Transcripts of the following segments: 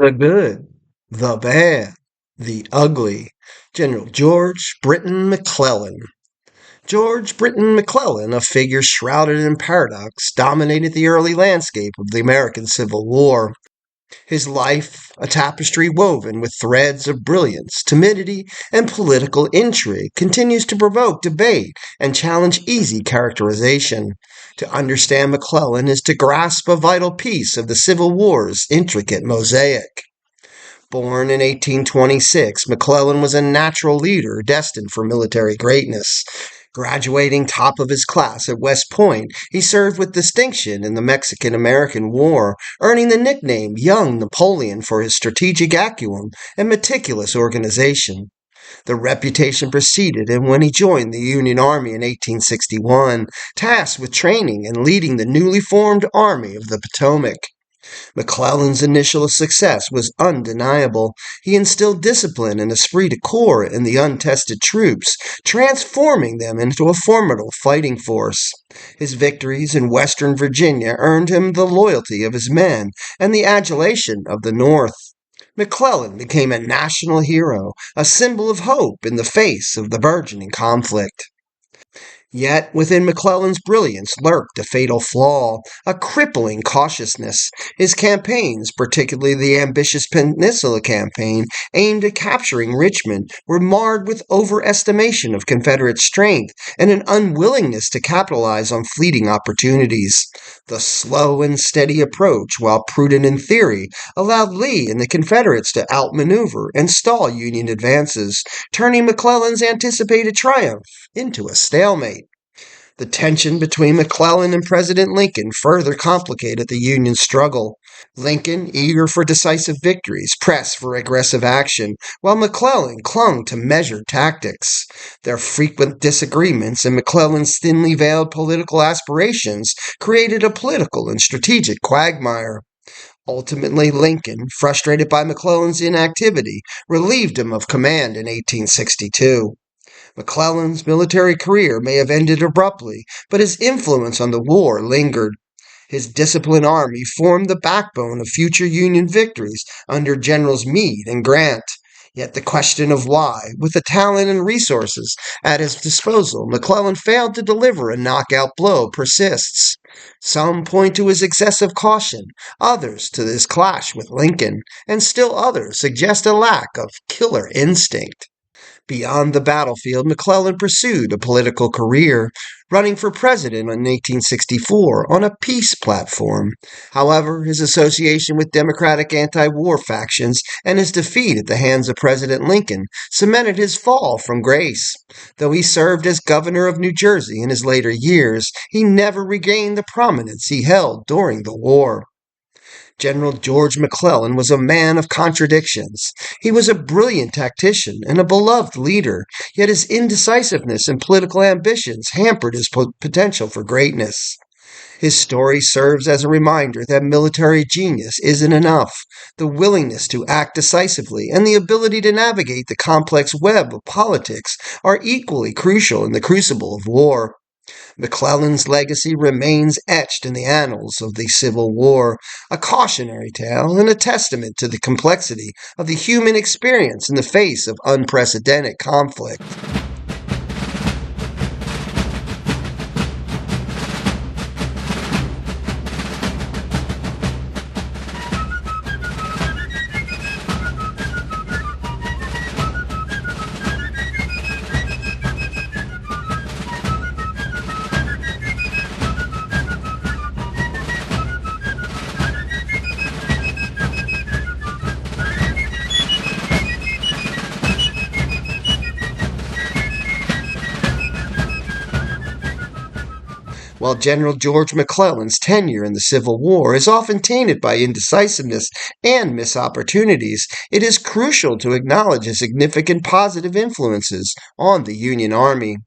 The good, the bad, the ugly. General George Brinton McClellan. George Brinton McClellan, a figure shrouded in paradox, dominated the early landscape of the American Civil War. His life, a tapestry woven with threads of brilliance, timidity, and political intrigue, continues to provoke debate and challenge easy characterization. To understand McClellan is to grasp a vital piece of the Civil War's intricate mosaic. Born in 1826, McClellan was a natural leader destined for military greatness. Graduating top of his class at West Point, he served with distinction in the Mexican-American War, earning the nickname Young Napoleon for his strategic acumen and meticulous organization. The reputation preceded him when he joined the Union Army in 1861, tasked with training and leading the newly formed Army of the Potomac. McClellan's initial success was undeniable. He instilled discipline and esprit de corps in the untested troops, transforming them into a formidable fighting force. His victories in Western Virginia earned him the loyalty of his men and the adulation of the North. McClellan became a national hero, a symbol of hope in the face of the burgeoning conflict. Yet within McClellan's brilliance lurked a fatal flaw, a crippling cautiousness. His campaigns, particularly the ambitious Peninsula Campaign, aimed at capturing Richmond, were marred with overestimation of Confederate strength and an unwillingness to capitalize on fleeting opportunities. The slow and steady approach, while prudent in theory, allowed Lee and the Confederates to outmaneuver and stall Union advances, turning McClellan's anticipated triumph into a stalemate. The tension between McClellan and President Lincoln further complicated the Union struggle. Lincoln, eager for decisive victories, pressed for aggressive action, while McClellan clung to measured tactics. Their frequent disagreements and McClellan's thinly veiled political aspirations created a political and strategic quagmire. Ultimately, Lincoln, frustrated by McClellan's inactivity, relieved him of command in 1862. McClellan's military career may have ended abruptly, but his influence on the war lingered. His disciplined army formed the backbone of future Union victories under Generals Meade and Grant. Yet the question of why, with the talent and resources at his disposal, McClellan failed to deliver a knockout blow persists. Some point to his excessive caution, others to his clash with Lincoln, and still others suggest a lack of killer instinct. Beyond the battlefield, McClellan pursued a political career, running for president in 1864 on a peace platform. However, his association with Democratic anti-war factions and his defeat at the hands of President Lincoln cemented his fall from grace. Though he served as governor of New Jersey in his later years, he never regained the prominence he held during the war. General George McClellan was a man of contradictions. He was a brilliant tactician and a beloved leader, yet his indecisiveness and political ambitions hampered his potential for greatness. His story serves as a reminder that military genius isn't enough. The willingness to act decisively and the ability to navigate the complex web of politics are equally crucial in the crucible of war. McClellan's legacy remains etched in the annals of the Civil War, a cautionary tale and a testament to the complexity of the human experience in the face of unprecedented conflict. While General George McClellan's tenure in the Civil War is often tainted by indecisiveness and missed opportunities, it is crucial to acknowledge his significant positive influences on the Union Army.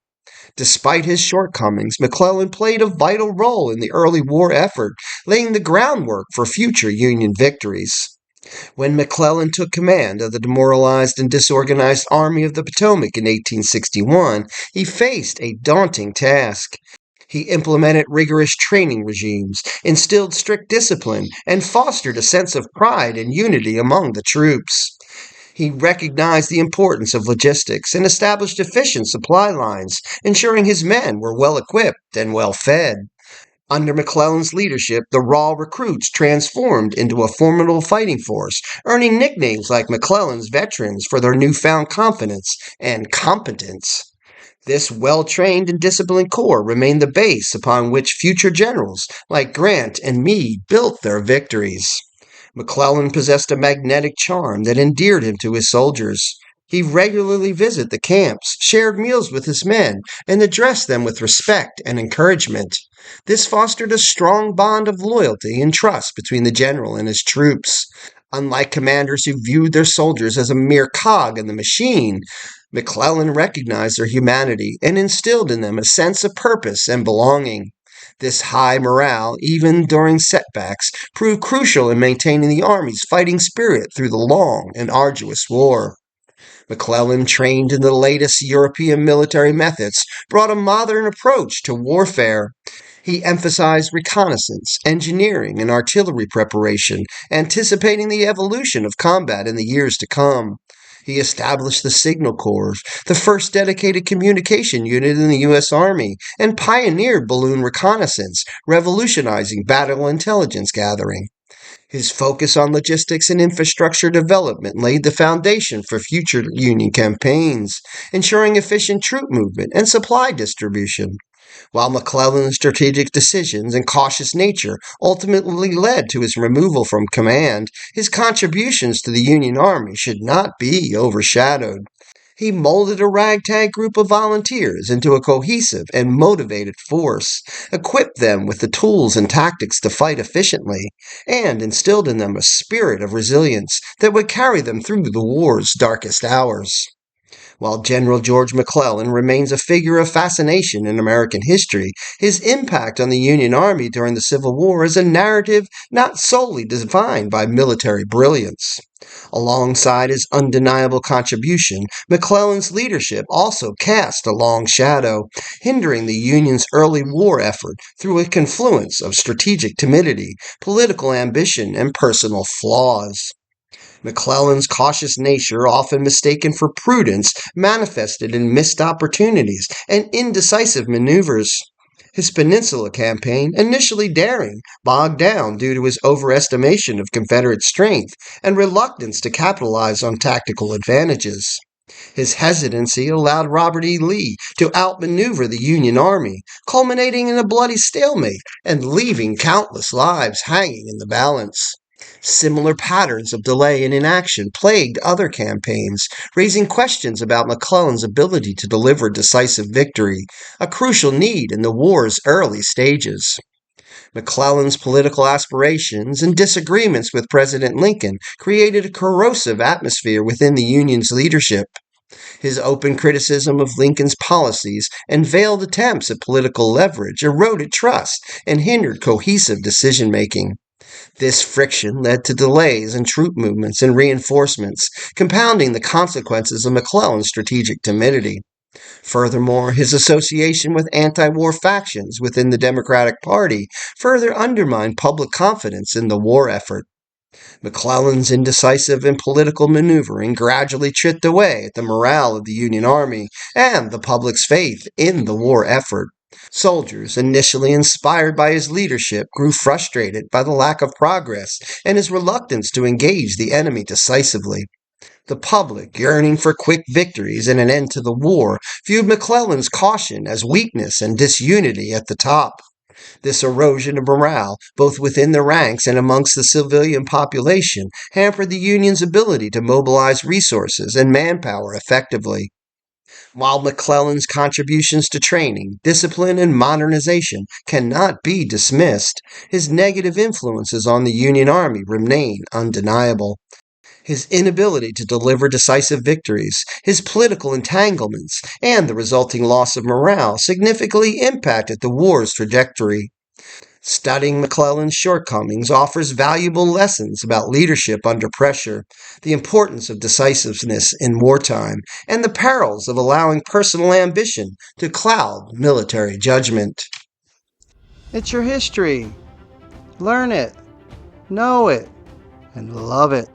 Despite his shortcomings, McClellan played a vital role in the early war effort, laying the groundwork for future Union victories. When McClellan took command of the demoralized and disorganized Army of the Potomac in 1861, he faced a daunting task. He implemented rigorous training regimes, instilled strict discipline, and fostered a sense of pride and unity among the troops. He recognized the importance of logistics and established efficient supply lines, ensuring his men were well equipped and well fed. Under McClellan's leadership, the raw recruits transformed into a formidable fighting force, earning nicknames like McClellan's veterans for their newfound confidence and competence. This well-trained and disciplined corps remained the base upon which future generals like Grant and Meade built their victories. McClellan possessed a magnetic charm that endeared him to his soldiers. He regularly visited the camps, shared meals with his men, and addressed them with respect and encouragement. This fostered a strong bond of loyalty and trust between the general and his troops. Unlike commanders who viewed their soldiers as a mere cog in the machine, McClellan recognized their humanity and instilled in them a sense of purpose and belonging. This high morale, even during setbacks, proved crucial in maintaining the Army's fighting spirit through the long and arduous war. McClellan, trained in the latest European military methods, brought a modern approach to warfare. He emphasized reconnaissance, engineering, and artillery preparation, anticipating the evolution of combat in the years to come. He established the Signal Corps, the first dedicated communication unit in the U.S. Army, and pioneered balloon reconnaissance, revolutionizing battle intelligence gathering. His focus on logistics and infrastructure development laid the foundation for future Union campaigns, ensuring efficient troop movement and supply distribution. While McClellan's strategic decisions and cautious nature ultimately led to his removal from command, his contributions to the Union Army should not be overshadowed. He molded a ragtag group of volunteers into a cohesive and motivated force, equipped them with the tools and tactics to fight efficiently, and instilled in them a spirit of resilience that would carry them through the war's darkest hours. While General George McClellan remains a figure of fascination in American history, his impact on the Union Army during the Civil War is a narrative not solely defined by military brilliance. Alongside his undeniable contribution, McClellan's leadership also cast a long shadow, hindering the Union's early war effort through a confluence of strategic timidity, political ambition, and personal flaws. McClellan's cautious nature, often mistaken for prudence, manifested in missed opportunities and indecisive maneuvers. His Peninsula campaign, initially daring, bogged down due to his overestimation of Confederate strength and reluctance to capitalize on tactical advantages. His hesitancy allowed Robert E. Lee to outmaneuver the Union Army, culminating in a bloody stalemate and leaving countless lives hanging in the balance. Similar patterns of delay and inaction plagued other campaigns, raising questions about McClellan's ability to deliver decisive victory, a crucial need in the war's early stages. McClellan's political aspirations and disagreements with President Lincoln created a corrosive atmosphere within the Union's leadership. His open criticism of Lincoln's policies and veiled attempts at political leverage eroded trust and hindered cohesive decision-making. This friction led to delays in troop movements and reinforcements, compounding the consequences of McClellan's strategic timidity. Furthermore, his association with anti-war factions within the Democratic Party further undermined public confidence in the war effort. McClellan's indecisive and political maneuvering gradually chipped away at the morale of the Union Army and the public's faith in the war effort. Soldiers, initially inspired by his leadership, grew frustrated by the lack of progress and his reluctance to engage the enemy decisively. The public, yearning for quick victories and an end to the war, viewed McClellan's caution as weakness and disunity at the top. This erosion of morale, both within the ranks and amongst the civilian population, hampered the Union's ability to mobilize resources and manpower effectively. While McClellan's contributions to training, discipline, and modernization cannot be dismissed, his negative influences on the Union Army remain undeniable. His inability to deliver decisive victories, his political entanglements, and the resulting loss of morale significantly impacted the war's trajectory. Studying McClellan's shortcomings offers valuable lessons about leadership under pressure, the importance of decisiveness in wartime, and the perils of allowing personal ambition to cloud military judgment. It's your history. Learn it, know it, and love it.